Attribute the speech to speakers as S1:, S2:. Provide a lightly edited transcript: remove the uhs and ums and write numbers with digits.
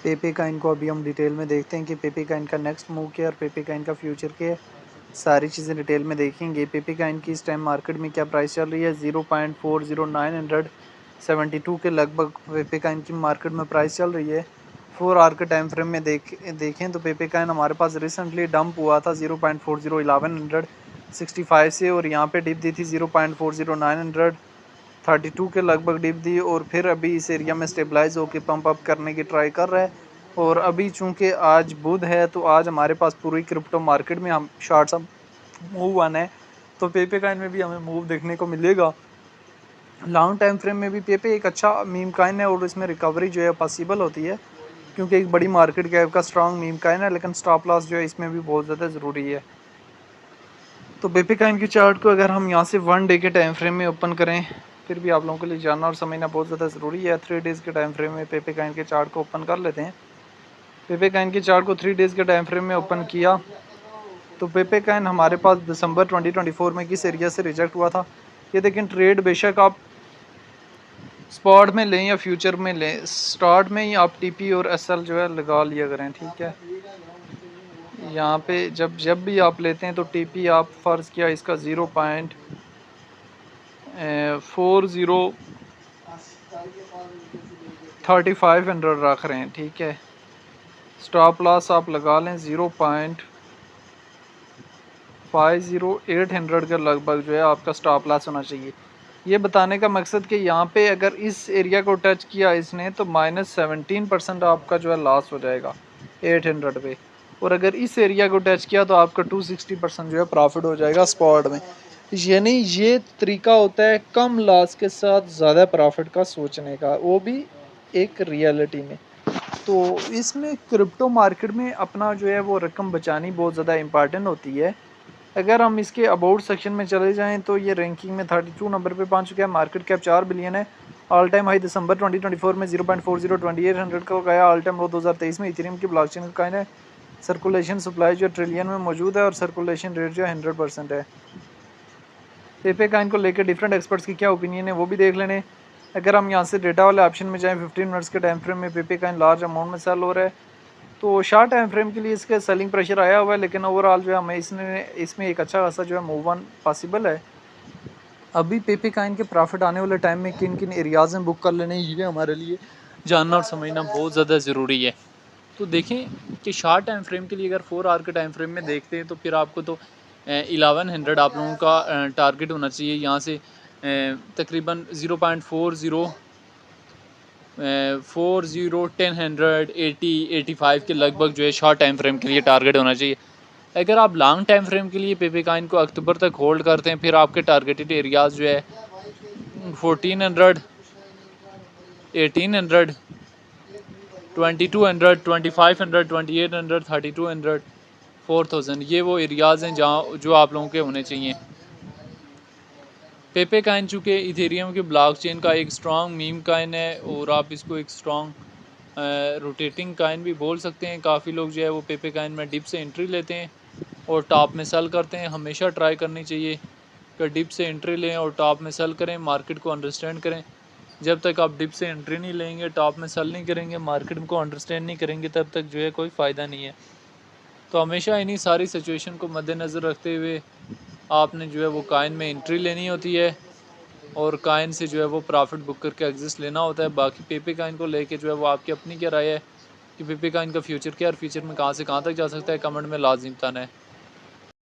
S1: पेपे Kine को अभी हम डिटेल में देखते हैं कि पेपे काइन का नेक्स्ट मूव क्या है और पेपे काइन का फ्यूचर क्या है। सारी चीज़ें डिटेल में देखेंगे। पेपे काइन की इस टाइम मार्केट में क्या प्राइस चल रही है, 0.40972 के लगभग पेपे काइन की मार्केट में प्राइस चल रही है। 4 आवर के टाइम फ्रेम में देखें तो पेपे काइन हमारे पास रिसेंटली डंप हुआ था 0.401165 से, और यहाँ पे डिप दी थी 0.40932 के लगभग डिप दी, और फिर अभी इस एरिया में स्टेबलाइज होकर पंप अप करने की ट्राई कर रहा है। और अभी चूंकि आज बुध है तो आज हमारे पास पूरी क्रिप्टो मार्केट में हम शॉर्ट्स मूव आना है, तो पेपे काइन में भी हमें मूव देखने को मिलेगा। लॉन्ग टाइम फ्रेम में भी पेपे एक अच्छा मीम काइन है और इसमें रिकवरी जो है पॉसिबल होती है, क्योंकि एक बड़ी मार्केट कैप का स्ट्रॉन्ग मीम काइन है, लेकिन स्टॉप लॉस जो है इसमें भी बहुत ज़्यादा ज़रूरी है। तो पेपे काइन की चार्ट को अगर हम यहाँ से 1 डे के टाइम फ्रेम में ओपन करें, फिर भी आप लोगों के लिए जानना और समझना बहुत ज़्यादा ज़रूरी है। 3 डेज़ के टाइम फ्रेम में पेपे काइन के चार्ट को ओपन कर लेते हैं। पेपे काइन की चार्ट को 3 डेज़ के टाइम फ्रेम में ओपन किया तो पेपे काइन हमारे पास दिसंबर 2024 में किस एरिया से रिजेक्ट हुआ था, ये देखें। ट्रेड बेशक आप स्पॉट में लें या फ्यूचर में लें, स्टार्ट में ही आप टीपी और एसएल जो है लगा लिया करें, ठीक है। यहाँ पे जब भी आप लेते हैं तो टीपी आप फ़र्ज़ किया इसका 0.4035 रख रहे हैं, ठीक है। स्टॉप लॉस आप लगा लें 0.50800 के लगभग जो है आपका स्टॉप लॉस होना चाहिए। ये बताने का मकसद कि यहाँ पे अगर इस एरिया को टच किया इसने तो -17% आपका जो है लॉस हो जाएगा 800 पे, और अगर इस एरिया को टच किया तो आपका 260% जो है प्रॉफिट हो जाएगा स्पॉट में। यानी ये तरीका होता है कम लॉस के साथ ज़्यादा प्रॉफिट का सोचने का, वो भी एक रियलिटी में। तो इसमें क्रिप्टो मार्केट में अपना जो है वो रकम बचानी बहुत ज़्यादा इम्पॉर्टेंट होती है। अगर हम इसके अबाउट सेक्शन में चले जाएं तो ये रैंकिंग में 32 नंबर पे पहुंच चुका है। मार्केट कैप 4 बिलियन है। ऑल टाइम हाई दिसंबर 2024 में 0.402800 का गया। ऑल टाइम लो 2023 में इथेरियम की ब्लॉकचेन का काइन है। सर्कुलेशन सप्लाई जो ट्रिलियन में मौजूद है और सर्कुलेशन रेट जो है 100% है। पेपे काइन को लेकर डिफरेंट एक्सपर्ट्स की क्या ओपिनियन है वो भी देख लेने। अगर हम यहाँ से डेटा वाले ऑप्शन में जाएँ 15 मिनट्स के टाइम फ्रेम में पेपे काइन लार्ज अमाउंट में सेल हो रहा है, तो शॉर्ट टाइम फ्रेम के लिए इसका सेलिंग प्रेशर आया हुआ है, लेकिन ओवरऑल जो है हमें इसमें एक अच्छा खासा जो है मूव ऑन पॉसिबल है। अभी पेपे काइन के प्रॉफिट आने वाले टाइम में किन किन एरियाज़ में बुक कर लेने, ये हमारे लिए जानना और समझना बहुत ज़्यादा ज़रूरी है। तो देखें कि शॉर्ट टाइम फ्रेम के लिए अगर 4 आवर के टाइम फ्रेम में देखते हैं तो फिर आपको तो 1100 आप लोगों का टारगेट होना चाहिए। यहाँ से तकरीबन 0.4010 85 के लगभग जो है शॉर्ट टाइम फ्रेम के लिए टारगेट होना चाहिए। अगर आप लॉन्ग टाइम फ्रेम के लिए पेपे काइन को अक्टूबर तक होल्ड करते हैं, फिर आपके टारगेटेड एरियाज़ जो है 1400, 1800, 2200, 2500, 2800, 3200, 4000, ये वो एरियाज़ हैं जहाँ जो आप लोगों के होने चाहिए। पेपे काइन चूँकि इथेरियम के ब्लॉकचेन का एक स्ट्रॉन्ग मीम काइन है और आप इसको एक स्ट्रॉन्ग रोटेटिंग काइन भी बोल सकते हैं। काफ़ी लोग जो है वो पेपे काइन में डिप से एंट्री लेते हैं और टॉप में सेल करते हैं। हमेशा ट्राई करनी चाहिए कि डिप से एंट्री लें और टॉप में सेल करें, मार्केट को अंडरस्टैंड करें। जब तक आप डिप से एंट्री नहीं लेंगे, टॉप में सेल नहीं करेंगे, मार्केट को अंडरस्टैंड नहीं करेंगे, तब तक जो है कोई फ़ायदा नहीं है। तो हमेशा इन्हीं सारी सिचुएशन को मद्देनज़र रखते हुए आपने जो है वो काइन में एंट्री लेनी होती है और काइन से जो है वो प्रॉफिट बुक करके एग्जिस्ट लेना होता है। बाकी पेपे काइन को लेके जो है वो आपकी अपनी क्या राय है कि पेपे काइन का फ्यूचर क्या है और फ्यूचर में कहाँ से कहाँ तक जा सकता है, कमेंट में लाजिम बताना है।